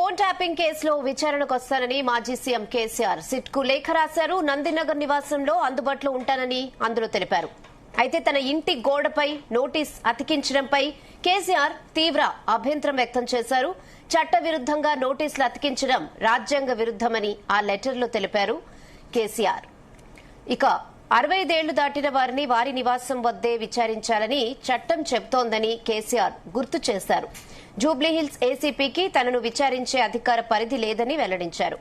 Phone tapping కేసులో విచారణకు వస్తానని మాజీ సీఎం కేసీఆర్ సిట్ కు లేఖ రాశారు. నందినగర్ నివాసంలో అందుబాటులో ఉంటానని అందులో తెలిపారు. అయితే తన ఇంటి గోడపై నోటీస్ అతికించడంపై కేసీఆర్ తీవ్ర అభ్యంతరం వ్యక్తం చేశారు. చట్ట విరుద్దంగా నోటీసులు అతికించడం రాజ్యాంగ విరుద్దమని ఆ లెటర్లో తెలిపారు కేసీఆర్. ఇక 65 ఏళ్లు దాటిన వారిని వారి నివాసం వద్దే విచారించాలని చట్టం చెబుతోందని కేసీఆర్ గుర్తు చేశారు. జూబ్లీహిల్స్ ఏసీపీకి తనను విచారించే అధికార పరిధి లేదని వెల్లడించారు.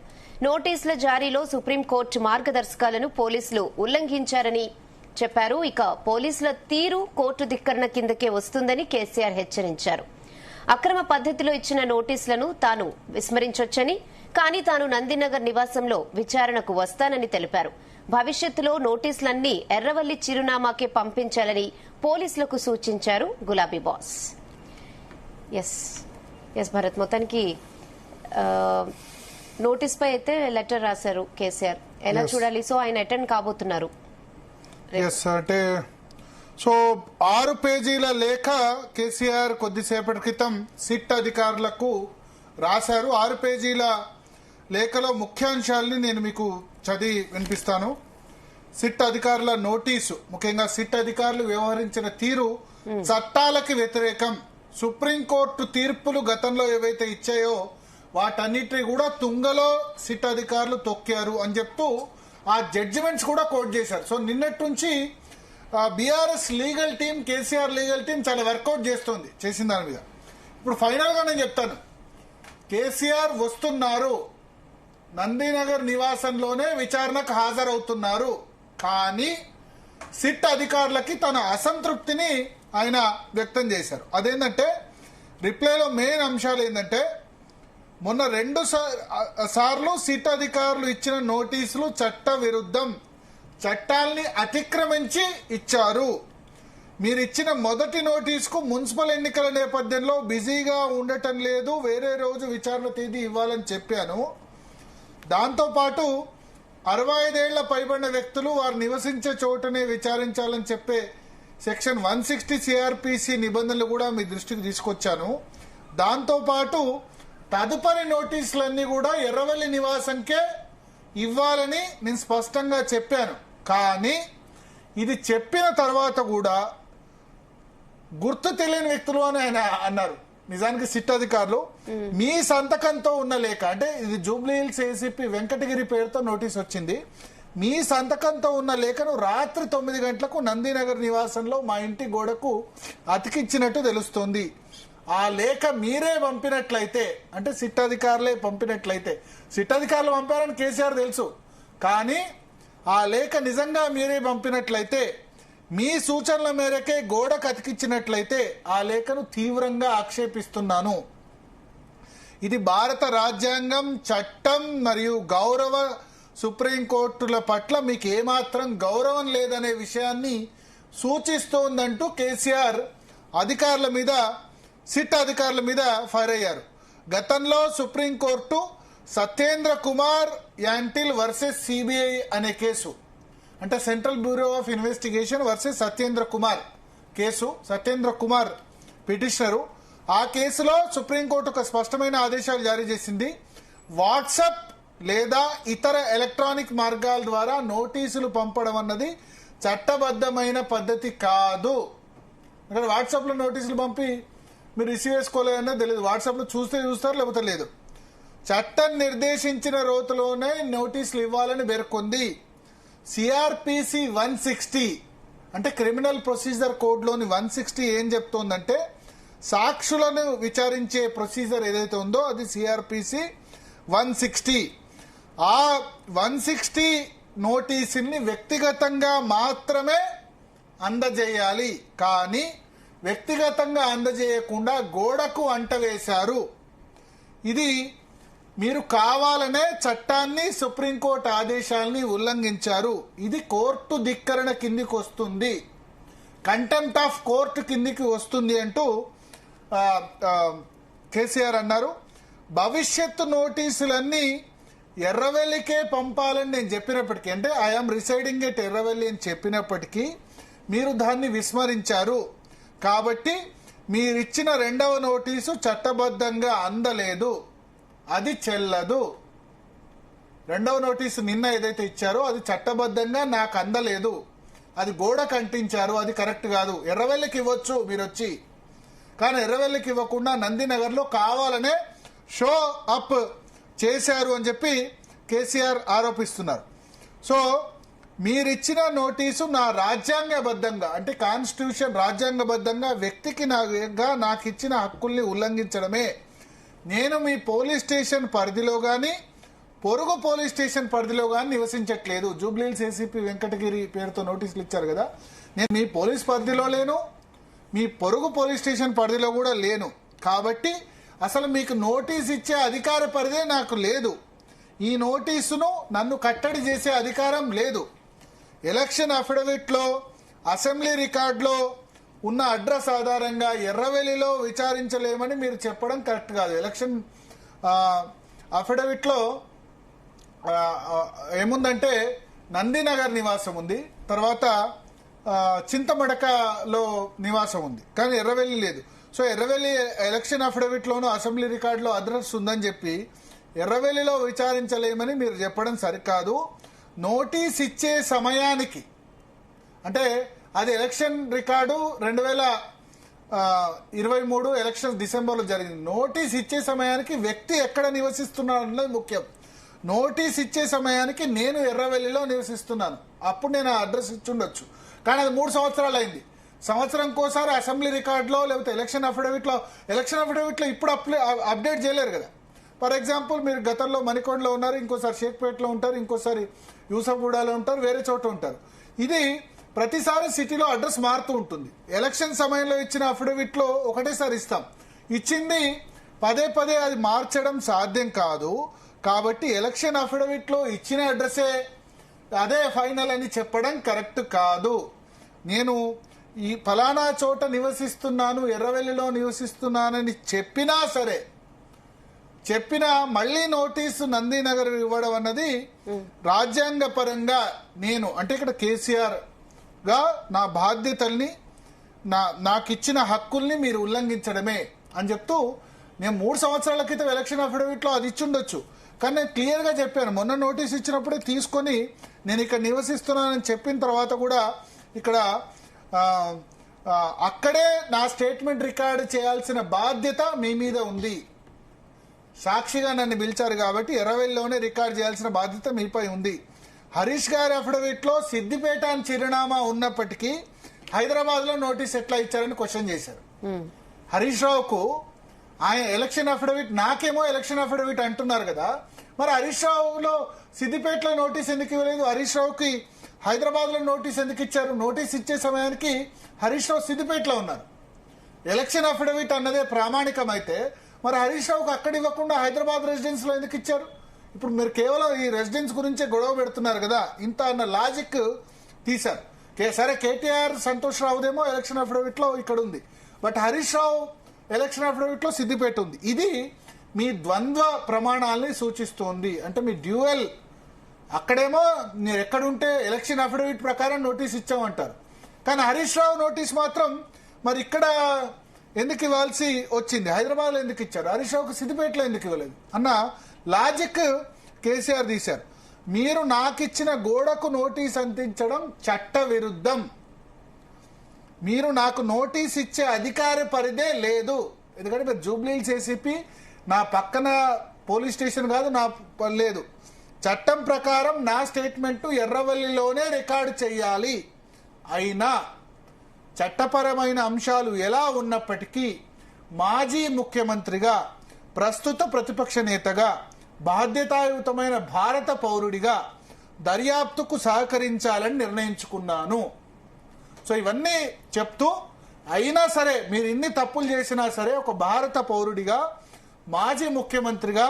నోటీసుల జారీలో సుప్రీంకోర్టు మార్గదర్శకాలను పోలీసులు ఉల్లంఘించారని చెప్పారు. ఇక పోలీసుల తీరు కోర్టు ధిక్కరణ కిందకే వస్తుందని కేసీఆర్ హెచ్చరించారు. అక్రమ పద్దతిలో ఇచ్చిన నోటీసులను తాను విస్మరించొచ్చని, కానీ తాను నందినగర్ నివాసంలో విచారణకు వస్తానని తెలిపారు. భవిష్యత్తులో నోటీసులన్నీ ఎర్రవల్లి చిరునామాకే పంపించాలని పోలీసులకు సూచించారు గులాబీ బాస్. ఎస్ భరత్, మొత్తానికి నోటీస్ పై అయితే లెటర్ రాశారు కేసీఆర్. ఎలా చూడాలి? సో ఆయన అటెండ్ కాబోతున్నారు. అంటే 6 పేజీల లేఖ కేసీఆర్ కొద్దిసేపటి క్రితం సిట్ అధికారులకు రాశారు. 6 పేజీల లేఖలో ముఖ్యాంశాలని నేను మీకు చదివి వినిపిస్తాను. సిట్ అధికారుల నోటీసు, ముఖ్యంగా సిట్ అధికారులు వ్యవహరించిన తీరు చట్టాలకి వ్యతిరేకం. సుప్రీంకోర్టు తీర్పులు గతంలో ఏవైతే ఇచ్చాయో వాటన్నిటిని కూడా తుంగలో సిట్ అధికారులు తొక్కారు అని చెప్తూ ఆ జడ్జిమెంట్స్ కూడా కోట్ చేశారు. సో నిన్నటి నుంచి BRS legal team, KCR legal team చాలా వర్కౌట్ చేసిన దాని మీద. ఇప్పుడు ఫైనల్ గా నేను చెప్తాను, కేసీఆర్ వస్తున్నారు, నందినగర్ నివాసంలోనే విచారణకు హాజరవుతున్నారు. కానీ సిట్ అధికారులకి తన అసంతృప్తిని ఆయన వ్యక్తం చేశారు. అదేంటంటే రిప్లైలో మెయిన్ అంశాలు ఏంటంటే, మొన్న 2 సార్లు సిట్ అధికారులు ఇచ్చిన నోటీసులు చట్ట విరుద్ధం, చట్టాల్ని అతిక్రమించి ఇచ్చారు. మీరు ఇచ్చిన మొదటి నోటీసుకు మున్సిపల్ ఎన్నికల నేపథ్యంలో బిజీగా ఉండటం లేదు, వేరే రోజు విచారణ తేదీ ఇవ్వాలని చెప్పాను. దాంతోపాటు 65 ఏళ్ల పైబడిన వ్యక్తులు వారు నివసించే చోటనే విచారించాలని చెప్పే సెక్షన్ 160 సిఆర్పిసి నిబంధనలు కూడా మీ దృష్టికి తీసుకొచ్చాను. దాంతోపాటు తదుపరి నోటీసులన్నీ కూడా ఎర్రవల్లి నివాసంకే ఇవ్వాలని నేను స్పష్టంగా చెప్పాను. కానీ ఇది చెప్పిన తర్వాత కూడా గుర్తు తెలియని వ్యక్తులు అని ఆయన అన్నారు. నిజానికి సిట్ అధికారులు మీ సంతకంతో ఉన్న లేఖ, అంటే ఇది జూబ్లీహిల్స్ ఏసీపీ వెంకటగిరి పేరుతో నోటీస్ వచ్చింది, మీ సంతకంతో ఉన్న లేఖను రాత్రి 9 గంటలకు నందినగర్ నివాసంలో మా ఇంటి గోడకు అతికించినట్టు తెలుస్తోంది. ఆ లేఖ మీరే పంపినట్లయితే, అంటే సిట్ అధికారులే పంపినట్లయితే, సిట్ అధికారులు పంపారని కేసీఆర్ తెలుసు, కానీ ఆ లేఖ నిజంగా మీరే పంపినట్లయితే, మీ సూచనల మేరకే గోడకు అతికించినట్లయితే ఆ లేఖను తీవ్రంగా ఆక్షేపిస్తున్నాను. ఇది భారత రాజ్యాంగం, చట్టం మరియు గౌరవ సుప్రీంకోర్టుల పట్ల మీకు ఏమాత్రం గౌరవం లేదనే విషయాన్ని సూచిస్తోందంటూ కేసీఆర్ అధికారుల మీద, సిట్ అధికారుల మీద ఫైర్ అయ్యారు. గతంలో supreme court Satyendra Kumar Antil versus CBI అనే కేసు, అంటే central bureau of investigation versus Satyendra Kumar case, Satyendra Kumar petitioner, ఆ కేసులో సుప్రీంకోర్టు ఒక స్పష్టమైన ఆదేశాలు జారీ చేసింది. వాట్సాప్ లేదా ఇతర ఎలక్ట్రానిక్ మార్గాల ద్వారా నోటీసులు పంపడం అన్నది చట్టబద్ధమైన పద్ధతి కాదు. ఇక్కడ వాట్సాప్ లో నోటీసులు పంపి మీరు రిసీవ్ చేసుకోలేదన్నది తెలియదు. వాట్సాప్ లో చూస్తే చూస్తారు, లేకపోతే లేదు. చట్టం నిర్దేశించిన రోజులోనే నోటీసులు ఇవ్వాలని పేర్కొంది. సిఆర్పిసి 160 అంటే క్రిమినల్ ప్రొసీజర్ కోడ్ లోని 160 ఏం చెప్తోందంటే, సాక్షులను విచారించే ప్రొసీజర్ ఏదైతే ఉందో అది సిఆర్పిసి 160. ఆ 160 నోటీసుల్ని వ్యక్తిగతంగా మాత్రమే అందజేయాలి, కానీ వ్యక్తిగతంగా అందజేయకుండా గోడకు అంటవేశారు. ఇది మీరు కావాలనే చట్టాన్ని, సుప్రీంకోర్టు ఆదేశాలని ఉల్లంఘించారు. ఇది కోర్టు ధిక్కరణ కిందికి వస్తుంది, కంటెంప్ట్ ఆఫ్ కోర్టు కిందికి వస్తుంది అంటూ కేసీఆర్ అన్నారు. భవిష్యత్తు నోటీసులన్నీ ఎర్రవెల్లికే పంపాలని నేను చెప్పినప్పటికీ, అంటే ఐఎమ్ రిసైడింగ్ ఎట్ ఎర్రవెల్లి అని చెప్పినప్పటికీ మీరు దాన్ని విస్మరించారు. కాబట్టి మీరిచ్చిన 2వ నోటీసు చట్టబద్ధంగా అందలేదు అది చెల్లదు. రెండవ నోటీసు నిన్న ఏదైతే ఇచ్చారో అది చట్టబద్ధంగా నాకు అందలేదు, అది గోడ కంటించారు, అది కరెక్ట్ కాదు. ఎర్రవెల్లికి ఇవ్వచ్చు మీరు వచ్చి, కానీ ఎర్రవెల్లికి ఇవ్వకుండా నందినగర్లో కావాలనే షో అప్ చేశారు అని చెప్పి కేసీఆర్ ఆరోపిస్తున్నారు. సో మీరిచ్చిన నోటీసు నా రాజ్యాంగబద్ధంగా, అంటే కాన్స్టిట్యూషన్ రాజ్యాంగబద్ధంగా వ్యక్తికి నాకు ఇచ్చిన హక్కుల్ని ఉల్లంఘించడమే. నేను మీ పోలీస్ స్టేషన్ పరిధిలో కానీ పొరుగు పోలీస్ స్టేషన్ పరిధిలో కానీ నివసించట్లేదు. జూబ్లీహిల్స్ ఏసీపీ వెంకటగిరి పేరుతో నోటీసులు ఇచ్చారు కదా, నేను మీ పోలీస్ పరిధిలో లేను, మీ పొరుగు పోలీస్ స్టేషన్ పరిధిలో కూడా లేను. కాబట్టి అసలు మీకు నోటీస్ ఇచ్చే అధికార పరిధే నాకు లేదు. ఈ నోటీసును నన్ను కట్టడి చేసే అధికారం లేదు. ఎలక్షన్ అఫిడవిట్లో అసెంబ్లీ రికార్డులో ఉన్న అడ్రస్ ఆధారంగా ఎర్రవెల్లిలో విచారించలేమని మీరు చెప్పడం కరెక్ట్ కాదు. ఎలక్షన్ అఫిడవిట్లో ఏముందంటే నందినగర్ నివాసం ఉంది, తర్వాత చింతమడకలో నివాసం ఉంది, కానీ ఎర్రవెల్లి లేదు. సో ఎర్రవెల్లి ఎలక్షన్ అఫిడవిట్లోనూ అసెంబ్లీ రికార్డులో అడ్రస్ ఉందని చెప్పి ఎర్రవెల్లిలో విచారించలేమని మీరు చెప్పడం సరికాదు. నోటీస్ ఇచ్చే సమయానికి, అంటే అది ఎలక్షన్ రికార్డు 2023 ఎలక్షన్ డిసెంబర్లో జరిగింది. నోటీస్ ఇచ్చే సమయానికి వ్యక్తి ఎక్కడ నివసిస్తున్నాడు అన్నది ముఖ్యం. నోటీస్ ఇచ్చే సమయానికి నేను ఎర్రవెల్లిలో నివసిస్తున్నాను, అప్పుడు నేను ఆ అడ్రస్ ఇచ్చుండొచ్చు. కానీ అది 3 సంవత్సరాలు అయింది. సంవత్సరంకోసారి అసెంబ్లీ రికార్డులో లేకపోతే ఎలక్షన్ అఫిడవిట్లో ఇప్పుడు అప్డేట్ చేయలేరు కదా. ఫర్ ఎగ్జాంపుల్ మీరు గతంలో మణికొండలో ఉన్నారు, ఇంకోసారి షేక్పేటలో ఉంటారు, ఇంకోసారి యూసఫ్గూడలో ఉంటారు, వేరే చోట ఉంటారు. ఇది ప్రతిసారి సిటీలో అడ్రస్ మారుతూ ఉంటుంది. ఎలక్షన్ సమయంలో ఇచ్చిన అఫిడవిట్లో ఒకటేసారి ఇస్తాం, ఇచ్చింది పదే పదే అది మార్చడం సాధ్యం కాదు. కాబట్టి ఎలక్షన్ అఫిడవిట్లో ఇచ్చిన అడ్రసే అదే ఫైనల్ అని చెప్పడం కరెక్ట్ కాదు. నేను ఈ ఫలానా చోట నివసిస్తున్నాను, ఎర్రవెల్లిలో నివసిస్తున్నానని చెప్పినా మళ్ళీ నోటీసు నందినగర్ ఇవ్వడం అన్నది రాజ్యాంగ పరంగా నేను, అంటే ఇక్కడ కేసీఆర్ గా నా బాధ్యతల్ని, నాకు ఇచ్చిన హక్కుల్ని మీరు ఉల్లంఘించడమే అని చెప్తూ, నేను 3 సంవత్సరాల క్రితం ఎలక్షన్ అఫిడవిట్లో అది ఇచ్చుండొచ్చు, కానీ నేను క్లియర్గా చెప్పాను. మొన్న నోటీస్ ఇచ్చినప్పుడే తీసుకొని నేను ఇక్కడ నివసిస్తున్నానని చెప్పిన తర్వాత కూడా ఇక్కడ అక్కడే నా స్టేట్మెంట్ రికార్డు చేయాల్సిన బాధ్యత మీ మీద ఉంది. సాక్షిగా నన్ను పిలిచారు కాబట్టి ఎర్రవెల్లిలోనే రికార్డు చేయాల్సిన బాధ్యత మీపై ఉంది. హరీష్ గారి అఫిడవిట్లో సిద్దిపేట అని చిరునామా ఉన్నప్పటికీ హైదరాబాద్ లో నోటీస్ ఎట్లా ఇచ్చారని క్వశ్చన్ చేశారు. హరీష్ రావుకు ఆయన ఎలక్షన్ అఫిడవిట్, నాకేమో ఎలక్షన్ అఫిడవిట్ అంటున్నారు కదా, మరి హరీష్ రావులో సిద్దిపేటలో నోటీస్ ఎందుకు ఇవ్వలేదు? హరీష్ రావుకి హైదరాబాద్ లో నోటీస్ ఎందుకు ఇచ్చారు? నోటీస్ ఇచ్చే సమయానికి హరీష్ రావు సిద్దిపేటలో ఉన్నారు. ఎలక్షన్ అఫిడవిట్ అన్నదే ప్రామాణికం అయితే మరి హరీష్ రావుకు అక్కడ ఇవ్వకుండా హైదరాబాద్ రెసిడెన్స్ లో ఎందుకు ఇచ్చారు? ఇప్పుడు మీరు కేవలం ఈ రెసిడెన్స్ గురించే గొడవ పెడుతున్నారు కదా, ఇంత అన్న లాజిక్ తీశారు. సరే కేటీఆర్ సంతోష్ రావుదేమో ఎలక్షన్ అఫిడవిట్ లో ఇక్కడ ఉంది, but Harish Rao election affidavit లో సిద్దిపేట ఉంది. ఇది మీ ద్వంద్వ ప్రమాణాలని సూచిస్తోంది. అంటే మీ డ్యూయల్, అక్కడేమో మీరు ఎక్కడుంటే ఎలక్షన్ అఫిడవిట్ ప్రకారం నోటీస్ ఇచ్చామంటారు, కానీ హరీష్ రావు నోటీస్ మాత్రం మరి ఇక్కడ ఎందుకు ఇవ్వాల్సి వచ్చింది, హైదరాబాద్ లో ఎందుకు ఇచ్చారు, హరీష్ రావుకు సిద్దిపేటలో ఎందుకు ఇవ్వలేదు అన్న లాజిక్ కేసీఆర్ తీశారు. మీరు నాకిచ్చిన గోడకు నోటీస్ అందించడం చట్ట విరుద్ధం. మీరు నాకు నోటీస్ ఇచ్చే అధికార పరిధే లేదు. ఎందుకంటే మీరు జూబ్లీహిల్స్ ఏసీపీ నా పక్కన పోలీస్ స్టేషన్ కాదు, నా లేదు. చట్టం ప్రకారం నా స్టేట్మెంట్ ఎర్రవెల్లిలోనే రికార్డు చేయాలి. అయినా చట్టపరమైన అంశాలు ఎలా ఉన్నప్పటికీ మాజీ ముఖ్యమంత్రిగా, ప్రస్తుత ప్రతిపక్ష నేతగా, బాధ్యతాయుతమైన భారత పౌరుడిగా దర్యాప్తుకు సహకరించాలని నిర్ణయించుకున్నాను. సో ఇవన్నీ చెప్తూ, అయినా సరే మీరు ఇన్ని తప్పులు చేసినా సరే ఒక భారత పౌరుడిగా, మాజీ ముఖ్యమంత్రిగా,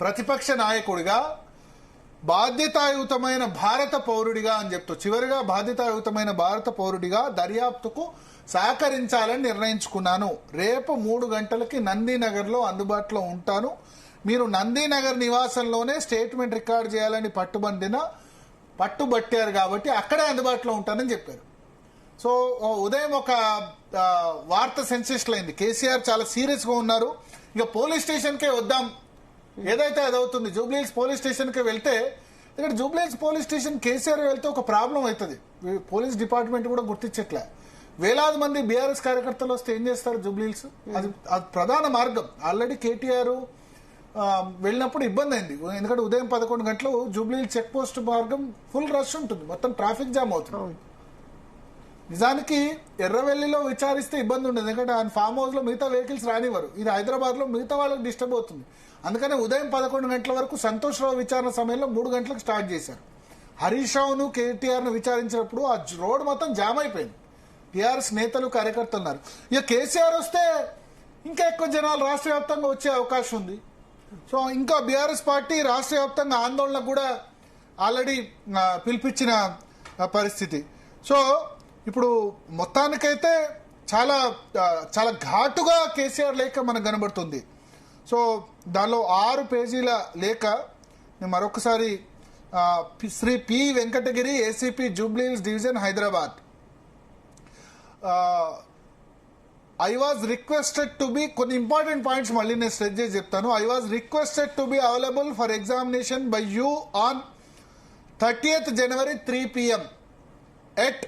ప్రతిపక్ష నాయకుడిగా, బాధ్యతాయుతమైన భారత పౌరుడిగా అని చెప్తూ చివరిగా బాధ్యతాయుతమైన భారత పౌరుడిగా దర్యాప్తుకు సహకరించాలని నిర్ణయించుకున్నాను. రేపు 3 గంటలకి నందినగర్లో అందుబాటులో ఉంటాను. మీరు నందినగర్ నివాసంలోనే స్టేట్మెంట్ రికార్డు చేయాలని పట్టుబట్టారు కాబట్టి అక్కడే అందుబాటులో ఉంటానని చెప్పారు. సో ఉదయం ఒక వార్త సెన్సేషనల్ అయింది. కేసీఆర్ చాలా సీరియస్ గా ఉన్నారు, ఇక పోలీస్ స్టేషన్కే వద్దాం ఏదైతే అది అవుతుంది. జూబ్లీహిల్స్ పోలీస్ స్టేషన్ కి వెళ్తే, ఇక్కడ జూబ్లీహిల్స్ పోలీస్ స్టేషన్ కేసీఆర్ వెళ్తే ఒక ప్రాబ్లం అవుతుంది. పోలీస్ డిపార్ట్మెంట్ కూడా గుర్తించట్లే. వేలాది మంది బీఆర్ఎస్ కార్యకర్తలు వస్తే ఏం చేస్తారు జూబ్లీహిల్స్? అది ప్రధాన మార్గం. ఆల్రెడీ కేటీఆర్ వెళ్ళినప్పుడు ఇబ్బంది అయింది, ఎందుకంటే ఉదయం 11 గంటలు జూబ్లీహిల్స్ చెక్ పోస్ట్ మార్గం ఫుల్ రష్ ఉంటుంది, మొత్తం ట్రాఫిక్ జామ్ అవుతుంది. నిజానికి ఎర్రవెల్లిలో విచారిస్తే ఇబ్బంది ఉండదు, ఎందుకంటే ఆయన ఫామ్ హౌస్ లో మిగతా వెహికల్స్ రానివ్వరు. ఇది హైదరాబాద్ లో మిగతా వాళ్ళకి డిస్టర్బ్ అవుతుంది. అందుకనే ఉదయం 11 గంటల వరకు సంతోష్ రావు విచారణ సమయంలో 3 గంటలకు స్టార్ట్ చేశారు. హరీష్ రావును కేటీఆర్ ను విచారించినప్పుడు ఆ రోడ్ మొత్తం జామ్ అయిపోయింది. టీఆర్ఎస్ నేతలు కార్యకర్తలు ఉన్నారు. ఇక కేసీఆర్ వస్తే ఇంకా ఎక్కువ జనాలు రాష్ట్ర వ్యాప్తంగా వచ్చే అవకాశం ఉంది. సో ఇంకా బీఆర్ఎస్ పార్టీ రాష్ట్ర వ్యాప్తంగా ఆందోళనకు కూడా ఆల్రెడీ పిలిపించిన పరిస్థితి. సో ఇప్పుడు మొత్తానికైతే చాలా చాలా ఘాటుగా కేసీఆర్ లేఖ మనకు కనబడుతుంది. సో దానిలో 6 పేజీల లేఖ. నేను మరొకసారి Shri P Venkatagiri, ACP Jubilee Hills division, Hyderabad. I was requested to be, కొన్ని ఇంపార్టెంట్ పాయింట్స్ మళ్ళీ నేను స్ట్రెచ్ చేసి చెప్తాను. I was requested to be available for examination by you on 30th January 3 PM at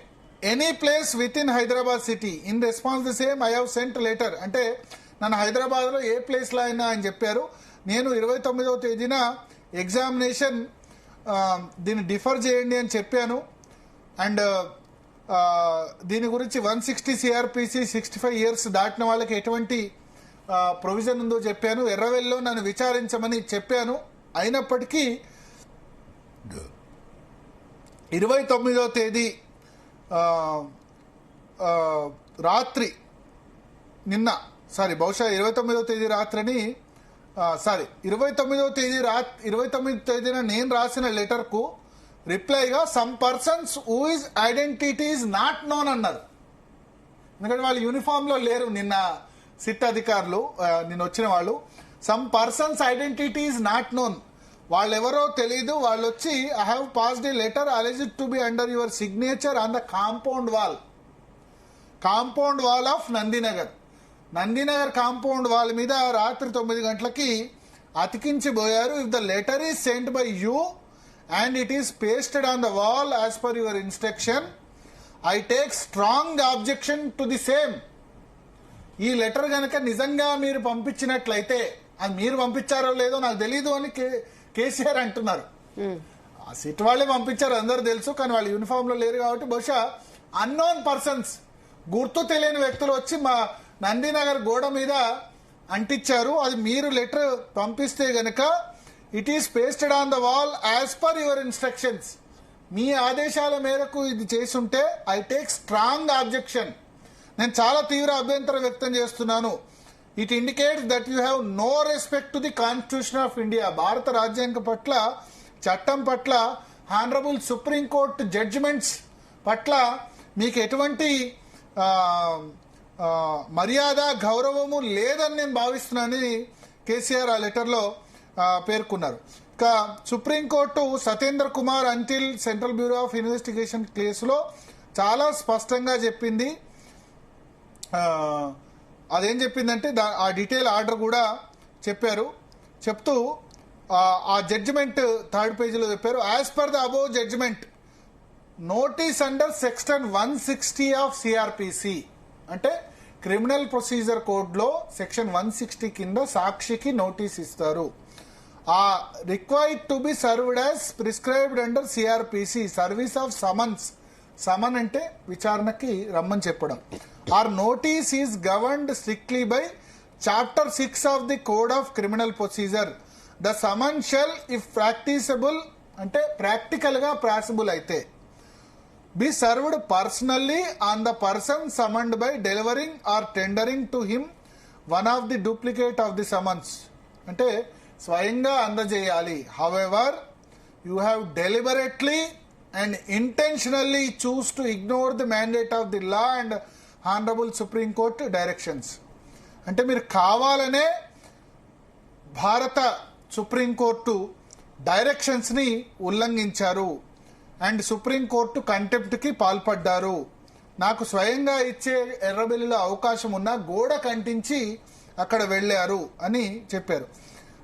any place within Hyderabad city. In response the same I have sent letter. అంటే నన్ను హైదరాబాద్ లో ఏ place లో అయినా అని చెప్పారు. నేను 29వ తేదీన ఎగ్జామినేషన్ దీన్ని డిఫర్ చేయండి అని చెప్పాను. అండ్ దీని గురించి 160 సిఆర్పిసి 65 ఇయర్స్ దాటిన వాళ్ళకి ఎటువంటి ప్రొవిజన్ ఉందో చెప్పాను. ఎర్రవెల్లో నన్ను విచారించమని చెప్పాను. అయినప్పటికీ 29వ తేదీ రాత్రి నిన్న బహుశా 29వ తేదీ రాత్రిని 29వ తేదీన నేను రాసిన లెటర్ కు రిప్లైగా some persons who is identity is not known అన్నారు. ఎందుకంటే వాళ్ళు యూనిఫామ్ లో లేరు నిన్న సిట్ అధికారులు, నిన్న వచ్చిన వాళ్ళు. Some persons identity is not known, వాళ్ళెవరో తెలియదు. వాళ్ళు వచ్చి I have passed a letter alleged to be under your signature on the compound wall of Nandinagar compound wall మీద రాత్రి 9 గంటలకి అతికించిపోయారు. If the letter is sent by you and it is pasted on the wall as per your instruction, I take strong objection to the same. ఈ letter గనక నిజంగా మీరు పంపించినట్లయితే, అది మీరు పంపించారో లేదో నాకు తెలీదు అని కేసీఆర్ అంటున్నారు. ఆ సిట్ వాళ్ళే పంపించారు, అందరూ తెలుసు. కానీ వాళ్ళు యూనిఫామ్ లో లేరు కాబట్టి బహుశా అన్నోన్ పర్సన్స్, గుర్తు తెలియని వ్యక్తులు వచ్చి మా నందినగర్ గోడ మీద అంటించారు. అది మీరు లెటర్ పంపిస్తే గనక it is pasted on the wall as per your instructions, మీ ఆదేశాల మేరకు ఇది చేసుంటే ఐ టేక్ స్ట్రాంగ్ ఆబ్జెక్షన్, నేను చాలా తీవ్ర అభ్యంతరం వ్యక్తం చేస్తున్నాను. It indicates that you have no respect to the constitution of India, భారత రాజ్యాంగం పట్ల, చట్టం పట్ల, హానరబుల్ సుప్రీంకోర్టు జడ్జిమెంట్స్ పట్ల మీకు ఎటువంటి మర్యాద గౌరవము లేదని నేను భావిస్తున్నానని కేసీఆర్ ఆ లెటర్లో పేర్కొన్నారు. ఇక supreme court Satender Kumar Antil central bureau of investigation కేసులో చాలా స్పష్టంగా చెప్పింది. అదేం చెప్పిందంటే ఆ డీటెయిల్ ఆర్డర్ కూడా చెప్పారు. చెప్తూ ఆ జడ్జిమెంట్ 3rd పేజీలో చెప్పారు. As per the above judgement notice under section 160 of CrPC, అంటే క్రిమినల్ ప్రొసీజర్ కోడ్ లో సెక్షన్ 160 కింద సాక్షికి నోటీస్ ఇస్తారు. Required to be served as prescribed under CrPC service of summons. Summon అంటే విచారణకి రమ్మని చెప్పడం. Or notice is governed strictly by chapter 6 of the code of criminal procedure. The summon shall if practicable, అంటే practical గా possible అయితే, be served personally on the person summoned by delivering or tendering to him one of the duplicate of the summons, అంటే స్వయంగా అందజేయాలి. however you have deliberately and intentionally choose to ignore the mandate of the law and honorable supreme court directions, అంటే మీరు కావాలనే భారత supreme court directions ని ఉల్లంఘించారు and supreme court contempt కి పాల్పడ్డారు. నాకు స్వయంగా ఇచ్చే ఎర్రబెల్లిలో అవకాశం ఉన్నా గోడ కంటించి అక్కడ వెళ్లారు అని చెప్పారు.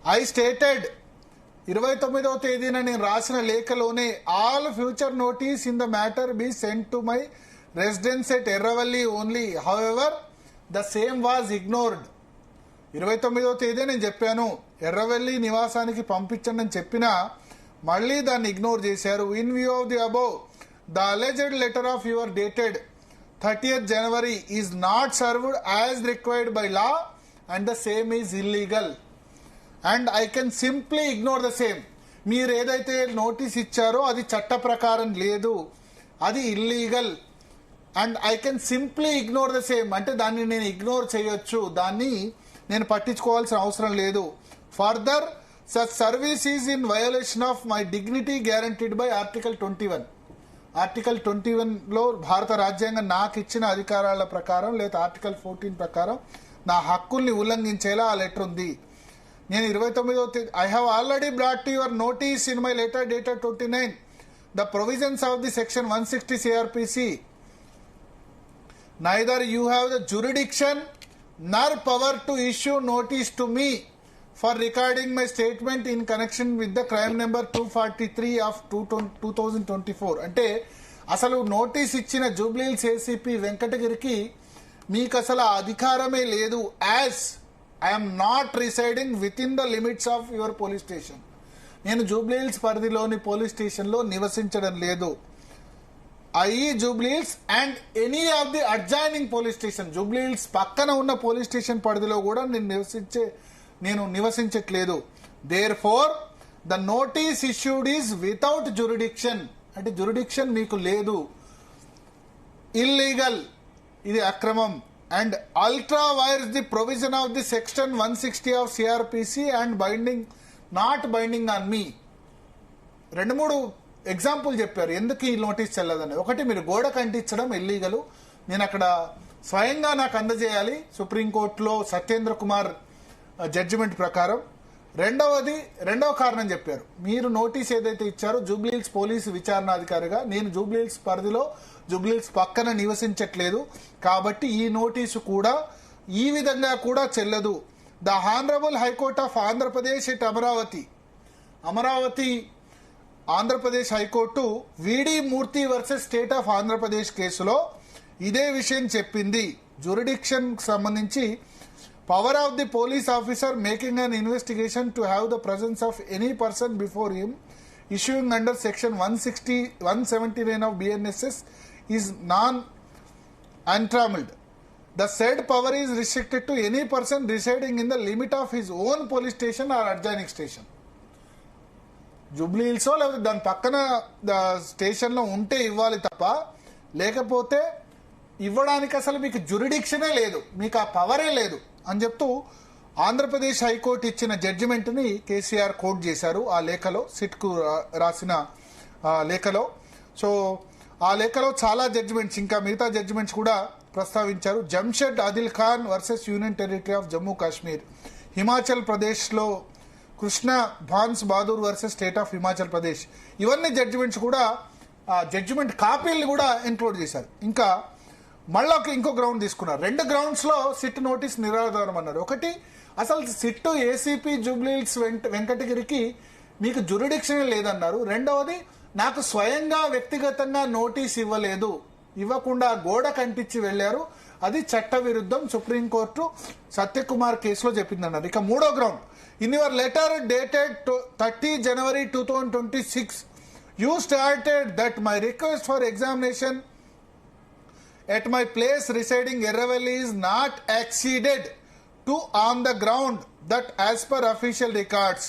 ఐ స్టేటెడ్ 29వ తేదీన నేను రాసిన లేఖలోనే all future notice in the matter be sent to my residence at Erravalli only. However the same was ignored. 29వ తేదీ నేను చెప్పాను ఎర్రవల్లి నివాసానికి పంపించండి అని చెప్పినా మళ్ళీ దాన్ని ఇగ్నోర్ చేశారు. In view of the above the alleged letter of your dated 30th January is not served as required by law and the same is illegal and I can simply ignore the same. మీరు ఏదైతే notice ఇచ్చారో అది చట్ట ప్రకారం లేదు, అది illegal and I can simply ignore the same. అంటే దాన్ని నేను ఇగ్నోర్ చేయొచ్చు, దాన్ని నేను పట్టించుకోవాల్సిన అవసరం లేదు. Further such service is in violation of my dignity guaranteed by article 21. Article 21లో భారత రాజ్యాంగం నాకు ఇచ్చిన అధికారాల ప్రకారం లేదా ఆర్టికల్ 14 ప్రకారం నా హక్కుల్ని ఉల్లంఘించేలా ఆ లెటర్ ఉంది. నేను 29వ తేదీ I have already brought to your notice in my letter dated 29 the provisions of the section 160 CRPC. Neither you have the jurisdiction nor power to issue notice to me for recording my statement in connection with the crime number 243 of 2024. అంటే అసలు notice ఇచ్చిన Jubilee Hills ACP వెంకటగిరికి మీకు అసలు ఆ అధికారమే లేదు. As I'm not residing with in the limits of your police station. నేను జూబ్లీహిల్స్ పరిధిలోని పోలీస్ స్టేషన్లో నివసించడం లేదు. I e Jubilee Hills and any of the adjoining police station, Jubilee Hills పక్కన ఉన్న పోలీస్ స్టేషన్ పరిధిలో కూడా నేను నివసించట్లేదు. Therefore the notice issued is without jurisdiction. అంటే జ్యూరిడిక్షన్ మీకు లేదు, ఇల్లీగల్, ఇది అక్రమం and ultra vires the provision of the section 160 of CrPC and binding not binding on me. 2-3 example చెప్పారు ఎందుకు ఈ నోటీస్ చెల్లదని. ఒకటి, మీరు గోడ కంటించడం ఇల్లీగల్, నేను అక్కడ స్వయంగా నాకు అందజేయాలి సుప్రీంకోర్టులో సత్యేంద్ర కుమార్ జడ్జిమెంట్ ప్రకారం. రెండవ కారణం చెప్పారు, మీరు నోటీస్ ఏదైతే ఇచ్చారో జూబ్లీహిల్స్ పోలీసు విచారణాధికారిగా నేను జూబ్లీహిల్స్ పరిధిలో జూబ్లీహిల్స్ పక్కన నివసించట్లేదు కాబట్టి ఈ నోటీసు కూడా ఈ విధంగా కూడా చెల్లదు. The honourable high court of Andhra Pradesh at Amaravati Andhra Pradesh high court V D Murthy versus state of Andhra Pradesh కేసులో ఇదే విషయం చెప్పింది. జ్యూరిడిక్షన్ సంబంధించి power of the police officer making an investigation to have the presence of any person before him issuing under section 179 of BNSS is non untrammelled. The said power is restricted to any person residing in the limit of his own police station or adjoining station. జూబ్లీహిల్సో లేకపోతే దాని పక్కన స్టేషన్లో ఉంటే ఇవ్వాలి తప్ప, లేకపోతే ఇవ్వడానికి అసలు మీకు జ్యూరిడిక్షనే లేదు, మీకు ఆ పవరే లేదు అని చెప్తూ ఆంధ్రప్రదేశ్ హైకోర్టు ఇచ్చిన జడ్జిమెంట్ని కేసీఆర్ కోట్ చేశారు ఆ లేఖలో, సిట్కు రాసిన లేఖలో. సో ఆ లేఖలో చాలా జడ్జిమెంట్స్, ఇంకా మిగతా జడ్జిమెంట్స్ కూడా ప్రస్తావించారు. Jamshed Adil Khan versus union territory of Jammu Kashmir, Himachal ప్రదేశ్లో Krishna Bhans Bahadur versus state of Himachal Pradesh, ఇవన్నీ జడ్జిమెంట్స్ కూడా జడ్జిమెంట్ కాపీలు కూడా ఇంక్లూడ్ చేశారు. ఇంకా మళ్ళీ ఇంకో గ్రౌండ్ తీసుకున్నారు. 2 గ్రౌండ్స్లో సిట్ నోటీస్ నిరాధారం అన్నారు. ఒకటి, అసలు సిట్టు ఏసీపీ జూబ్లీహిల్స్ వెంకటగిరికి మీకు జ్యూరిడిక్షన్ లేదన్నారు. రెండవది, నాకు స్వయంగా వ్యక్తిగతంగా నోటీస్ ఇవ్వకుండా గోడ కంటించి వెళ్లారు, అది చట్ట విరుద్ధం, సుప్రీంకోర్టు సత్యకుమార్ కేసులో చెప్పిందన్నారు. ఇక 3వ ground, in your letter dated 30 January 2026 you stated that my request for examination at my place residing Erravalli is not acceded to on the ground that as per official records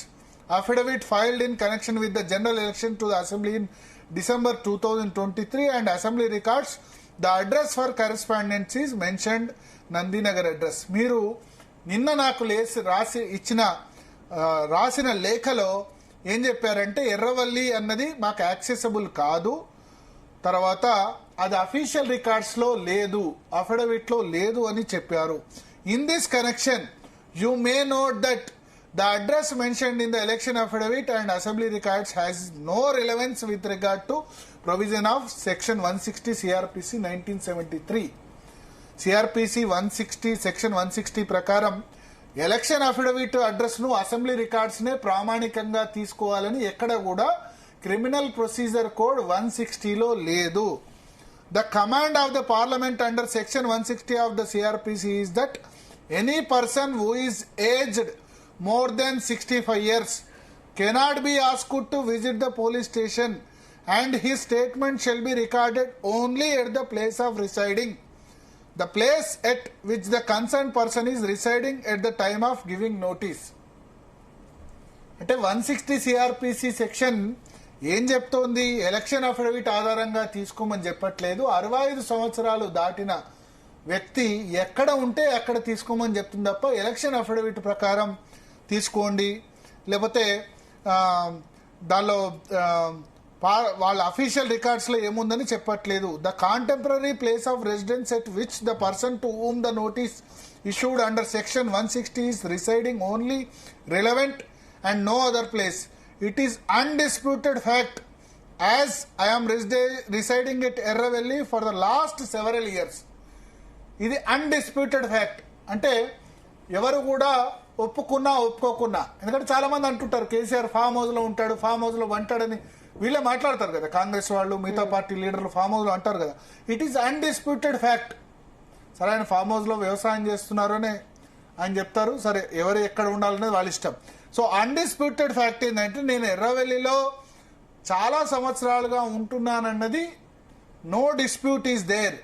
affidavit filed in connection with the general election to the assembly in December 2023 and assembly records the address for correspondence is mentioned Nandinagar address. మీరు నిన్న నాకు రాసిన లేఖలో ఏం చెప్పారంటే ఎర్రవల్లి అన్నది మాకు accessible కాదు, తర్వాత అది అఫీషియల్ రికార్డ్స్లో లేదు, అఫిడవిట్లో లేదు అని చెప్పారు. In this connection you may note that the address mentioned in the election affidavit and assembly records has no relevance with regard to provision of section 160 CRPC 1973. CRPC 160 section 160 ప్రకారం election affidavit address ను assembly records నే ప్రామాణికంగా తీసుకోవాలని ఎక్కడ కూడా criminal procedure code 160లో లేదు. The command of the parliament under section 160 of the CrPC is that any person who is aged more than 65 years cannot be asked to visit the police station and his statement shall be recorded only at the place of residing. The place at which the concerned person is residing at the time of giving notice. అంటే 160 CrPC section ఏం చెప్తోంది? Election affidavit ఆధారంగా తీసుకోమని చెప్పట్లేదు. 65 సంవత్సరాలు దాటిన వ్యక్తి ఎక్కడ ఉంటే అక్కడ తీసుకోమని చెప్తుంది తప్ప ఎలక్షన్ అఫిడవిట్ ప్రకారం తీసుకోండి లేకపోతే దానిలో వాళ్ళ అఫీషియల్ రికార్డ్స్ లో ఏముందని చెప్పట్లేదు. The contemporary place of residence at which the person to whom the notice issued under section 160 is residing only relevant and no other place. It is undisputed fact as I am residing at Erravelli for the last several years. ఇది undisputed fact అంటే ఎవరు కూడా ఒప్పుకున్నా ఒప్పుకోకున్నా, ఎందుకంటే చాలా మంది అంటుంటారు KCR farm house లో ఉంటాడు, ఫామ్ హౌస్ లో వంటాడని వీళ్ళే మాట్లాడతారు కదా, కాంగ్రెస్ వాళ్ళు మిగతా పార్టీ లీడర్లు ఫామ్ హౌస్ లో అంటారు కదా. It is undisputed fact. సరే ఆయన ఫామ్ హౌస్ లో వ్యవసాయం చేస్తున్నారు అని ఆయన చెప్తారు, సరే ఎవరు ఎక్కడ ఉండాలనేది వాళ్ళ ఇష్టం. సో అన్డిస్ప్యూటెడ్ ఫ్యాక్ట్ ఏంటంటే నేను ఎర్రవెల్లిలో చాలా సంవత్సరాలుగా ఉంటున్నానన్నది no dispute is there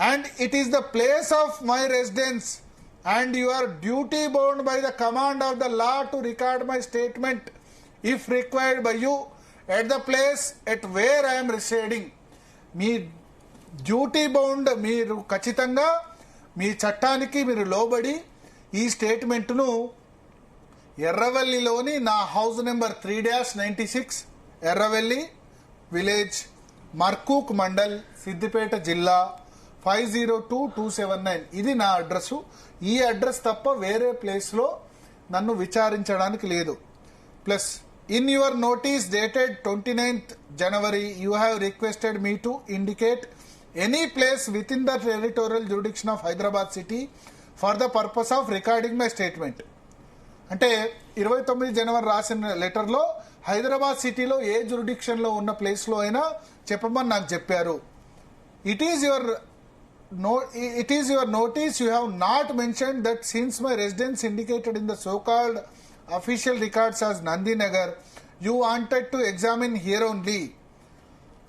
and it is the place of my residence and you are duty bound by the command of the law to record my statement if required by you at the place at where I am residing. Me duty bound, మీరు ఖచ్చితంగా మీ చట్టానికి మీరు లోబడి ఈ స్టేట్మెంట్ను ఎర్రవెల్లిలోని నా house number 3-96 Erravelli village, Markook mandal, Siddipet జిల్లా 502279 ఇది నా అడ్రస్. ఈ అడ్రస్ తప్ప వేరే ప్లేస్ లో నన్ను విచారించడానికి లేదు. Plus in your notice dated 29th January you have requested me to indicate any place with in the territorial jurisdiction of Hyderabad city for the purpose of recording my statement. అంటే 29 January రాసిన లెటర్లో హైదరాబాద్ సిటీలో ఏ jurisdiction లో ఉన్న place లో అయినా చెప్పమని నాకు చెప్పారు. It is your notice you have not mentioned that since my residence indicated in the so-called official records as Nandinagar, you wanted to examine here only.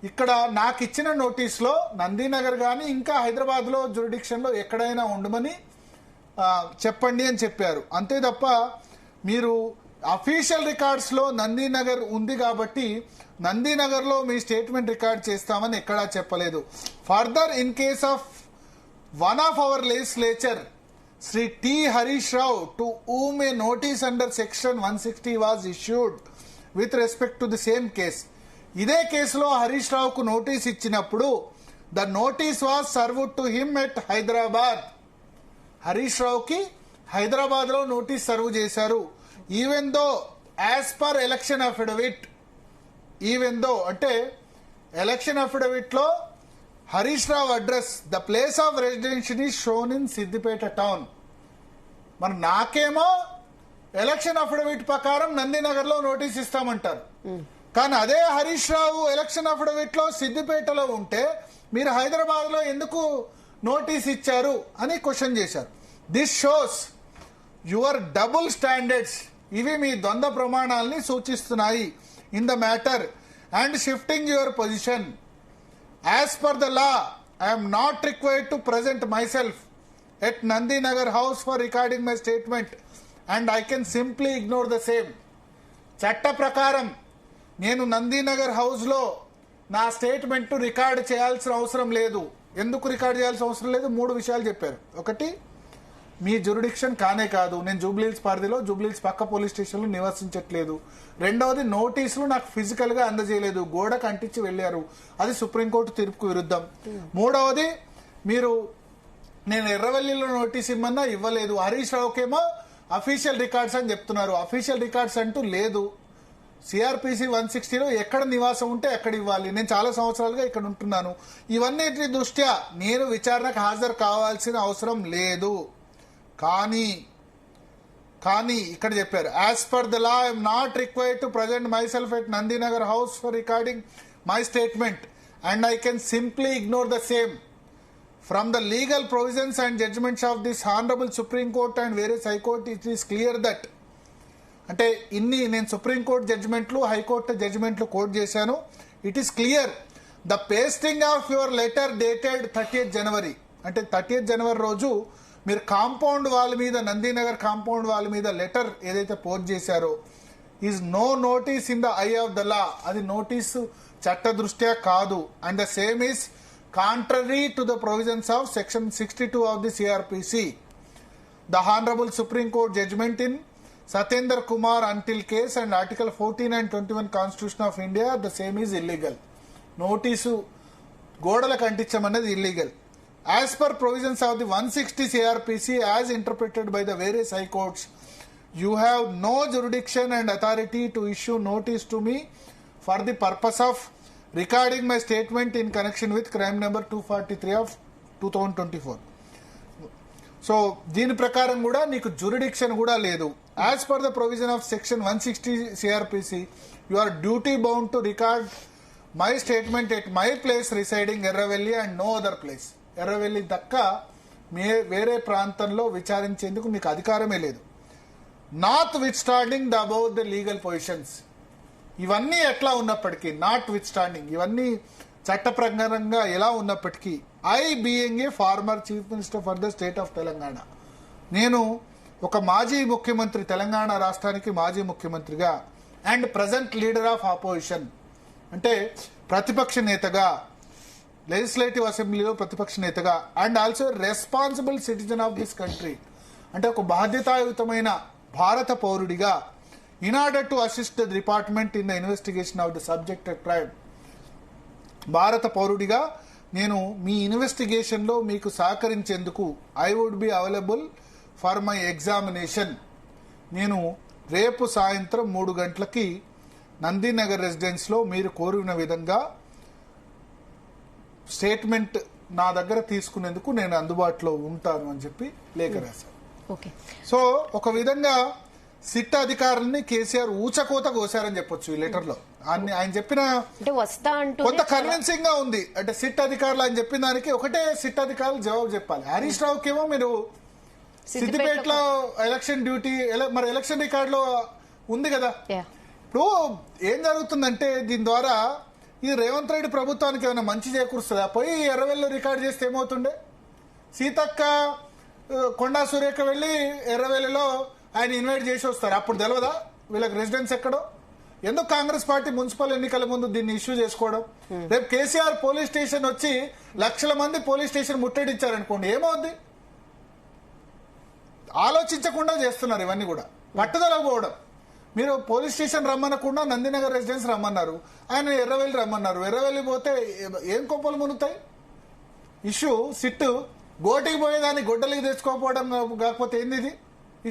ఇక్కడ నాకు ఇచ్చిన నోటీస్లో నందీనగర్ కానీ ఇంకా హైదరాబాద్లో జ్యూరిడిక్షన్లో ఎక్కడైనా ఉండమని చెప్పండి అని చెప్పారు. అంతే తప్ప మీరు అఫీషియల్ రికార్డ్స్లో నందీనగర్ ఉంది కాబట్టి నందీనగర్లో మీ స్టేట్మెంట్ రికార్డ్ చేస్తామని ఎక్కడా చెప్పలేదు. Further in case of one of our legislature Sri T. Harish Rao to whom a notice under section 160 was issued with respect to the same case. ఇదే కేసులో హరీష్ రావుకు నోటీస్ ఇచ్చినప్పుడు the notice was served to him at Hyderabad. Harish రావుకి హైదరాబాద్ లో notice serve చేశారు. Even though as per election affidavit, even though అంటే election affidavit లో Harish Rao address the place of residential is shown in Siddipet town. మరి నాకేమో ఎలక్షన్ అఫిడవిట్ ప్రకారం నందినగర్ లో నోటీస్ ఇస్తామంటారు, కానీ అదే హరీష్ రావు ఎలక్షన్ అఫిడవిట్ లో సిద్దిపేటలో ఉంటే మీరు హైదరాబాద్ లో ఎందుకు నోటీస్ ఇచ్చారు అని క్వశ్చన్ చేశారు. This shows your double standards. ఇవి మీ ద్వంద్వ ప్రమాణాలని సూచిస్తున్నాయి in the matter and shifting your position. As per the law, I am not required to present myself at Nandinagar house for recording my statement and I can simply ignore the same. చట్ట ప్రకారం నేను Nandinagar house లో నా statement record చేయాల్సిన అవసరం లేదు. ఎందుకు record చేయాల్సిన అవసరం లేదు? 3 విషయాలు చెప్పారు. ఒకటి, మీ జ్యూరిడిక్షన్ కానే కాదు, నేను జూబ్లీహిల్స్ పరిధిలో జూబ్లీహిల్స్ పక్క పోలీస్ స్టేషన్లో నివసించట్లేదు. రెండవది, నోటీసులు నాకు ఫిజికల్ గా అందజేయలేదు, గోడకు అంటించి వెళ్లారు, అది సుప్రీంకోర్టు తీర్పుకు విరుద్ధం. మూడవది, మీరు నేను ఎర్రవెల్లిలో నోటీస్ ఇమ్మన్నా ఇవ్వలేదు. హరీష్ రావుకేమో అఫీషియల్ రికార్డ్స్ అని చెప్తున్నారు, అఫీషియల్ రికార్డ్స్ అంటూ లేదు. సిఆర్పిసి 160లో ఎక్కడ నివాసం ఉంటే ఎక్కడ ఇవ్వాలి. నేను చాలా సంవత్సరాలుగా ఇక్కడ ఉంటున్నాను. ఇవన్నిటి దృష్ట్యా నేను విచారణకు హాజరు కావాల్సిన అవసరం లేదు. కానీ కానీ ఇక్కడ చెప్పారు, as per the law I'm not required to present my self at Nandinagar house for recording my statement and I can simply ignore the same. From the legal provisions and judgments of this Honorable Supreme Court and various High Court, it is clear that అంటే ఇన్ని నేను supreme court జడ్జిమెంట్లు high court జడ్జిమెంట్లు coat చేశాను. It is clear the pasting of your letter dated 30th January అంటే 30th January రోజు మీరు compound wall మీద Nandinagar compound wall మీద letter ఏదైతే పోస్ట్ చేశారో is no notice in the eye of the law. అది notice చట్ట దృష్ట్యా కాదు. And the same is contrary to the provisions of section 62 of the CRPC. The Honorable Supreme Court judgment in Satyendra Kumar until case and article 14 and 21 Constitution of India, the same is illegal. Notice గోడలకు అంటించమన్నది illegal. As per provisions of the 160 CRPC as interpreted by the various high courts, you have no jurisdiction and authority to issue notice to me for the purpose of recording my statement in connection with crime number 243 of 2024. So దీని ప్రకారం కూడా నీకు jurisdiction కూడా లేదు. As per the provision of section 160 CrPC you are duty bound to record my statement at my place residing Erravalli and no other place. Erravalli దక్క వేరే ప్రాంతంలో విచారించేందుకు మీకు అధికారమే లేదు. Notwithstanding the above the legal positions. ఇవన్నీ ఎట్లా ఉన్నప్పటికీ, నాట్ విత్ స్టాండింగ్, ఇవన్నీ చట్ట ప్రకారంగా ఎలా ఉన్నప్పటికీ, I being a former chief minister for the state of Telangana, నేను ఒక మాజీ ముఖ్యమంత్రి, తెలంగాణ రాష్ట్రానికి మాజీ ముఖ్యమంత్రిగా and present leader of opposition అంటే ప్రతిపక్ష నేతగా, లెజిస్లేటివ్ అసెంబ్లీలో ప్రతిపక్ష నేతగా and also responsible citizen of this country అంటే ఒక బాధ్యతాయుతమైన భారత పౌరుడిగా in order to assist the department in the investigation of the subjected crime, భారత పౌరుడిగా నేను మీ ఇన్వెస్టిగేషన్లో మీకు సహకరించేందుకు I would be available for my examination. నేను రేపు సాయంత్రం 3 గంటలకి నందీనగర్ రెసిడెన్స్లో మీరు కోరిన విధంగా స్టేట్మెంట్ నా దగ్గర తీసుకునేందుకు నేను అందుబాటులో ఉంటాను అని చెప్పి లేఖ రాశారు. సో ఒక విధంగా సిట్ అధికారులని కేసీఆర్ ఊచకోత కోసారని చెప్పొచ్చు ఈ లెటర్ లో. ఆయన చెప్పిన కొంత కన్విన్సింగ్ గా ఉంది. అంటే సిట్ అధికారులు ఆయన చెప్పిన దానికి ఒకటే సిట్ అధికారులు జవాబు చెప్పాలి. హరీష్ రావుకేమో మీరు సిద్దిపేటలో ఎలక్షన్ డ్యూటీ, మరి ఎలక్షన్ రికార్డ్ లో ఉంది కదా. ఇప్పుడు ఏం జరుగుతుందంటే దీని ద్వారా ఈ రేవంత్ రెడ్డి ప్రభుత్వానికి ఏమైనా మంచి చేకూరుస్తుందా? పోయి ఎర్రవెల్లి రికార్డ్ చేస్తే ఏమవుతుండే? సీతక్క కొండా సురేఖ వెళ్లి ఎర్రవెల్లిలో ఆయన ఇన్వైట్ చేసి వస్తారు. అప్పుడు తెలియదా వీళ్ళకి రెసిడెన్స్ ఎక్కడో? ఎందుకు కాంగ్రెస్ పార్టీ మున్సిపల్ ఎన్నికల ముందు దీన్ని ఇష్యూ చేసుకోవడం? రేపు కేసీఆర్ పోలీస్ స్టేషన్ వచ్చి లక్షల మంది పోలీస్ స్టేషన్ ముట్టడిచ్చారనుకోండి, ఏమవుద్ది? ఆలోచించకుండా చేస్తున్నారు ఇవన్నీ కూడా. పట్టుదలకు పోవడం. మీరు పోలీస్ స్టేషన్ రమ్మనకుండా నందినగర్ రెసిడెన్స్ రమ్మన్నారు, ఆయన ఎర్రవెల్లి రమ్మన్నారు. ఎర్రవెల్లి పోతే ఏం కొప్పలు మునుగుతాయి? ఇష్యూ సిట్టు గోటికి పోయేదాన్ని గొడ్డలికి తెచ్చుకోకపోవడం కాకపోతే ఏంది ఇది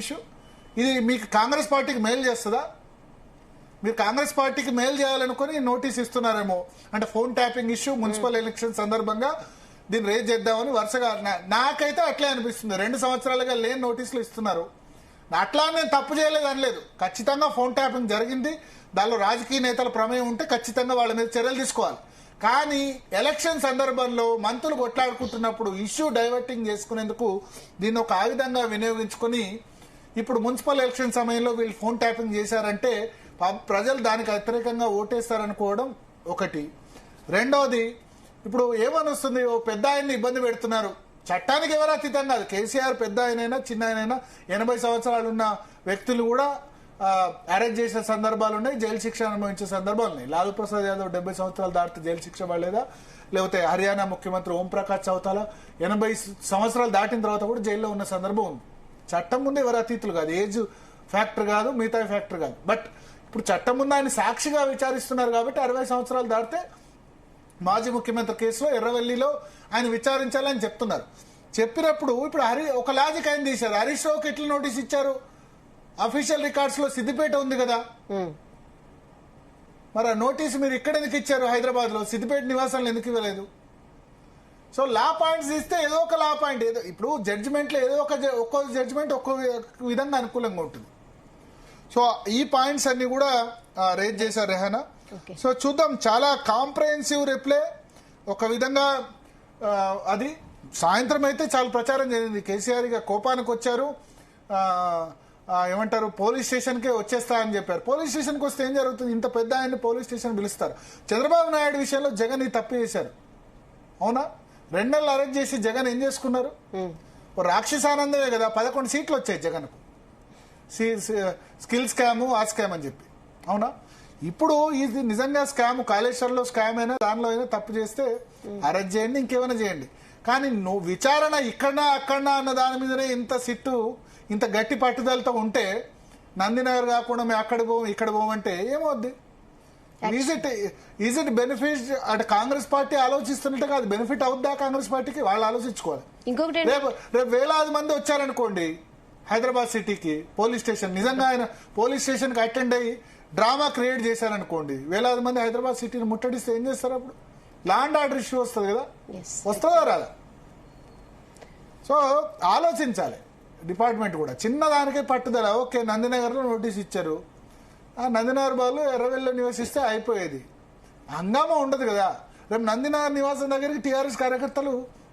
ఇష్యూ? ఇది మీకు కాంగ్రెస్ పార్టీకి మేలు చేస్తుందా? మీరు కాంగ్రెస్ పార్టీకి మేలు చేయాలనుకుని నోటీస్ ఇస్తున్నారేమో. అంటే phone tapping issue municipal election సందర్భంగా దీన్ని రేజ్ చేద్దామని వరుసగా నాకైతే అట్లే అనిపిస్తుంది. 2 సంవత్సరాలుగా లేని నోటీసులు ఇస్తున్నారు. అట్లా నేను తప్పు చేయలేదు అనలేదు. ఖచ్చితంగా ఫోన్ ట్యాపింగ్ జరిగింది. దానిలో రాజకీయ నేతల ప్రమేయం ఉంటే ఖచ్చితంగా వాళ్ళ మీద చర్యలు తీసుకోవాలి. కానీ ఎలక్షన్ సందర్భంలో మంత్రులు కొట్లాడుకుంటున్నప్పుడు ఇష్యూ డైవర్టింగ్ చేసుకునేందుకు దీన్ని ఒక ఆయుధంగా వినియోగించుకుని ఇప్పుడు మున్సిపల్ ఎలక్షన్ సమయంలో వీళ్ళు ఫోన్ ట్యాపింగ్ చేశారంటే ప్రజలు దానికి వ్యతిరేకంగా ఓటేస్తారనుకోవడం ఒకటి. రెండోది, ఇప్పుడు ఏమని వస్తుంది, ఓ పెద్ద ఆయన్ని ఇబ్బంది పెడుతున్నారు. చట్టానికి ఎవరు అతీతం కాదు. కేసీఆర్ పెద్ద ఆయనైనా చిన్న ఆయనైనా 80 సంవత్సరాలు ఉన్న వ్యక్తులు కూడా అరెస్ట్ చేసిన సందర్భాలు ఉన్నాయి, జైలు శిక్ష అనుభవించే సందర్భాలు ఉన్నాయి. లాలూ ప్రసాద్ యాదవ్ 70 సంవత్సరాలు దాటితే జైలు శిక్ష పడలేదా? లేకపోతే హర్యానా ముఖ్యమంత్రి ఓంప్రకాష్ చౌతాలా 80 సంవత్సరాలు దాటిన తర్వాత కూడా జైల్లో ఉన్న సందర్భం ఉంది. చట్టం ముందు ఎవరు అతీతులు కాదు. ఏజ్ ఫ్యాక్టర్ కాదు, మిగతా ఫ్యాక్టర్ కాదు. బట్ ఇప్పుడు చట్టం ముందు ఆయన సాక్షిగా విచారిస్తున్నారు కాబట్టి 60 సంవత్సరాలు దాటితే మాజీ ముఖ్యమంత్రి కేసులో ఎర్రవెల్లిలో ఆయన విచారించాలని చెప్తున్నారు. చెప్పినప్పుడు ఇప్పుడు ఒక లాజిక్ ఆయన తీశారు. హరీష్ రావుకి ఎట్లా నోటీస్ ఇచ్చారు? అఫీషియల్ రికార్డ్స్ లో సిద్దిపేట ఉంది కదా, మరి ఆ నోటీస్ మీరు ఇక్కడ ఎందుకు ఇచ్చారు? హైదరాబాద్ లో సిద్దిపేట నివాసాలను ఎందుకు ఇవ్వలేదు? సో లా పాయింట్స్ ఇస్తే ఏదో ఒక లా పాయింట్ ఏదో ఇప్పుడు జడ్జిమెంట్లో ఏదో ఒక్కో జడ్జిమెంట్ ఒక్కో విధంగా అనుకూలంగా ఉంటుంది. సో ఈ పాయింట్స్ అన్ని కూడా రేజ్ చేశారు రెహానా. సో చూద్దాం, చాలా కాంప్రహెన్సివ్ రిప్లై. ఒక విధంగా అది సాయంత్రం అయితే చాలా ప్రచారం జరిగింది. కేసీఆర్ ఇక కోపానికి వచ్చారు, ఏమంటారు పోలీస్ స్టేషన్కే వచ్చేస్తా అని చెప్పారు. పోలీస్ స్టేషన్కి వస్తే ఏం జరుగుతుంది? ఇంత పెద్ద ఆయన పోలీస్ స్టేషన్ పిలుస్తారు. చంద్రబాబు నాయుడు విషయంలో జగన్ ఈ తప్పు చేశారు, అవునా? 2 నెలలు అరెస్ట్ చేసి జగన్ ఏం చేసుకున్నారు? రాక్షసానందమే కదా, 11 సీట్లు వచ్చాయి జగన్కు. స్కిల్ స్కాము ఆ స్కామ్ అని చెప్పి, అవునా? ఇప్పుడు ఇది నిజంగా స్కామ్, కాళేశ్వరంలో స్కామ్ అయినా దానిలో అయినా తప్పు చేస్తే అరెస్ట్ చేయండి, ఇంకేమైనా చేయండి. కానీ నువ్వు విచారణ ఇక్కడనా అక్కడనా అన్న దాని మీదనే ఇంత సిట్టు ఇంత గట్టి పట్టుదలతో ఉంటే నందినగర్ కాకుండా మేము అక్కడ పోం ఇక్కడ పోమంటే ఏమవుద్ది? Is it benefit? అటు కాంగ్రెస్ పార్టీ ఆలోచిస్తున్నట్టు కాదు, బెనిఫిట్ అవుద్దా కాంగ్రెస్ పార్టీకి? వాళ్ళు ఆలోచించుకోవాలి. రేపు వేలాది మంది వచ్చారనుకోండి హైదరాబాద్ సిటీకి పోలీస్ స్టేషన్, నిజంగా ఆయన పోలీస్ స్టేషన్ కి అటెండ్ అయ్యి డ్రామా క్రియేట్ చేశారనుకోండి, వేలాది మంది హైదరాబాద్ సిటీని ముట్టడిస్తే ఏం చేస్తారు? అప్పుడు లా అండ్ ఆర్డర్ ఇష్యూ వస్తుంది కదా, వస్తుందా రాదా? సో ఆలోచించాలి డిపార్ట్మెంట్ కూడా. చిన్నదానికే పట్టుదల. ఓకే, నందినగర్లో నోటీస్ ఇచ్చారు, ఆ నందినగర్ వాళ్ళు ఎర్రవెల్లిలో నివసిస్తే అయిపోయేది, హంగామా ఉండదు కదా. రేపు నందినగర్ నివాసం దగ్గరికి టీఆర్ఎస్ కార్యకర్తలు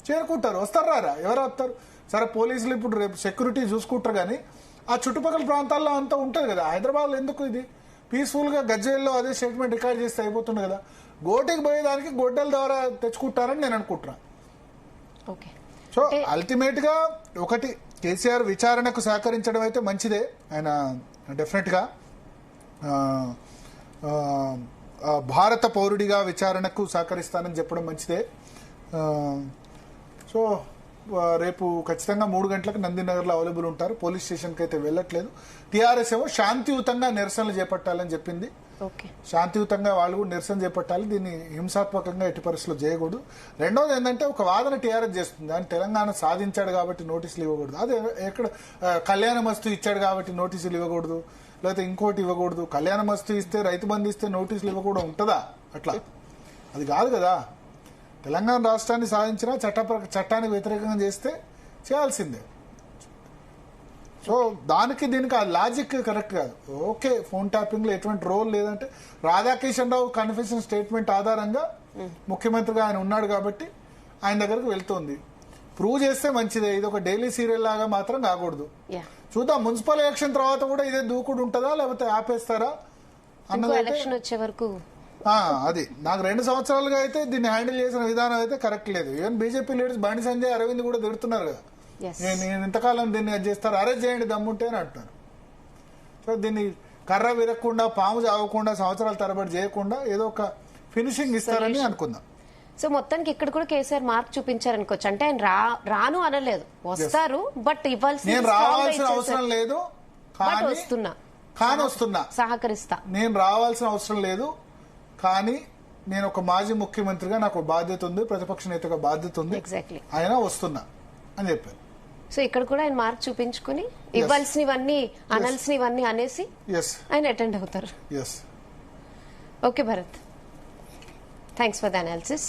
చేరుకుంటారు, వస్తారు రారా? ఎవరు వస్తారు? సరే పోలీసులు ఇప్పుడు రేపు సెక్యూరిటీ చూసుకుంటారు, కానీ ఆ చుట్టుపక్కల ప్రాంతాల్లో అంతా ఉంటుంది కదా. హైదరాబాద్లో ఎందుకు ఇది? పీస్ఫుల్ గా గజ్వేల్లో అదే స్టేట్మెంట్ రికార్డ్ చేస్తే అయిపోతుంది కదా. గోటికి పోయేదానికి గొడ్డల ద్వారా తెచ్చుకుంటారని నేను అనుకుంటున్నాను. సో అల్టిమేట్ గా ఒకటి, కేసీఆర్ విచారణకు సహకరించడం అయితే మంచిదే. ఆయన డెఫినెట్ గా భారత పౌరుడిగా విచారణకు సహకరిస్తానని చెప్పడం మంచిదే. సో రేపు ఖచ్చితంగా 3 గంటలకు నందినగర్లో అవైలబుల్ ఉంటారు. పోలీస్ స్టేషన్కి అయితే వెళ్ళట్లేదు. టీఆర్ఎస్ ఏమో శాంతియుతంగా నిరసనలు చేపట్టాలని చెప్పింది. శాంతియుతంగా వాళ్ళు కూడా నిరసన చేపట్టాలి, దీన్ని హింసాత్మకంగా ఎట్టి పరిస్థితుల్లో చేయకూడదు. రెండోది ఏంటంటే ఒక వాదన టీఆర్ఎస్ చేస్తుంది, ఆయన తెలంగాణ సాధించాడు కాబట్టి నోటీసులు ఇవ్వకూడదు. అదే ఎక్కడ కళ్యాణ మస్తు ఇచ్చాడు కాబట్టి నోటీసులు ఇవ్వకూడదు, లేకపోతే ఇంకోటి ఇవ్వకూడదు. కళ్యాణ మస్తు ఇస్తే, రైతు బంధు ఇస్తే నోటీసులు ఇవ్వకూడదు ఉంటుందా? అట్లా అది కాదు కదా. తెలంగాణ రాష్ట్రాన్ని సాధించినా చట్టానికి వ్యతిరేకంగా చేస్తే చేయాల్సిందే. సో దానికి దీనికి ఆ లాజిక్ కరెక్ట్ కాదు. ఓకే, ఫోన్ ట్యాపింగ్ లో ఎటువంటి రోల్ లేదంటే రాధాకిషన్ రావు కన్ఫెషన్ స్టేట్మెంట్ ఆధారంగా ముఖ్యమంత్రిగా ఆయన ఉన్నాడు కాబట్టి ఆయన దగ్గరకు వెళ్తుంది. ప్రూవ్ చేస్తే మంచిదే, ఇది ఒక డైలీ సీరియల్ లాగా మాత్రం కాకూడదు. చూద్దాం, మున్సిపల్ ఎలక్షన్ తర్వాత కూడా ఇదే దూకుడు ఉంటుందా లేకపోతే ఆపేస్తారా అన్నది ఎలక్షన్ వచ్చే వరకు. అది నాకు 2 సంవత్సరాలుగా అయితే దీన్ని హ్యాండిల్ చేసిన విధానం అయితే కరెక్ట్ లేదు. Even BJP leaders Bandi Sanjay, Arvind కూడా తిడుతున్నారు కదా, నేను ఇంతకాలం దీన్ని చేస్తారు, అరెస్ట్ చేయండి దమ్ముంటే అని అంటున్నారు. సో దీన్ని కర్ర విరగకుండా, పాము చావకుండా, సంవత్సరాల తరబడి చేయకుండా ఏదో ఒక ఫినిషింగ్ ఇస్తారని అనుకుందాం. సో మొత్తానికి ఇక్కడ కూడా కేసీఆర్ మార్క్ చూపించారనుకోవచ్చు. అంటే ఆయన రాను అనలేదు, వస్తారు, బట్ ఇవ్వాల్సిన నేను రావాల్సిన అవసరం లేదు కానీ వస్తున్నా, సహకరిస్తా. నేను రావాల్సిన అవసరం లేదు కానీ నేను ఒక మాజీ ముఖ్యమంత్రిగా నాకు బాధ్యత ఉంది, ప్రతిపక్ష నేతగా బాధ్యత ఉంది, ఆయన వస్తున్నా అని చెప్పారు. సో ఇక్కడ కూడా ఆయన మార్క్ చూపించుకుని ఇవ్వాల్సినవన్నీ అనాల్సినవన్నీ అనేసి ఆయన అటెండ్ అవుతారు. Okay Bharat, thanks for the analysis.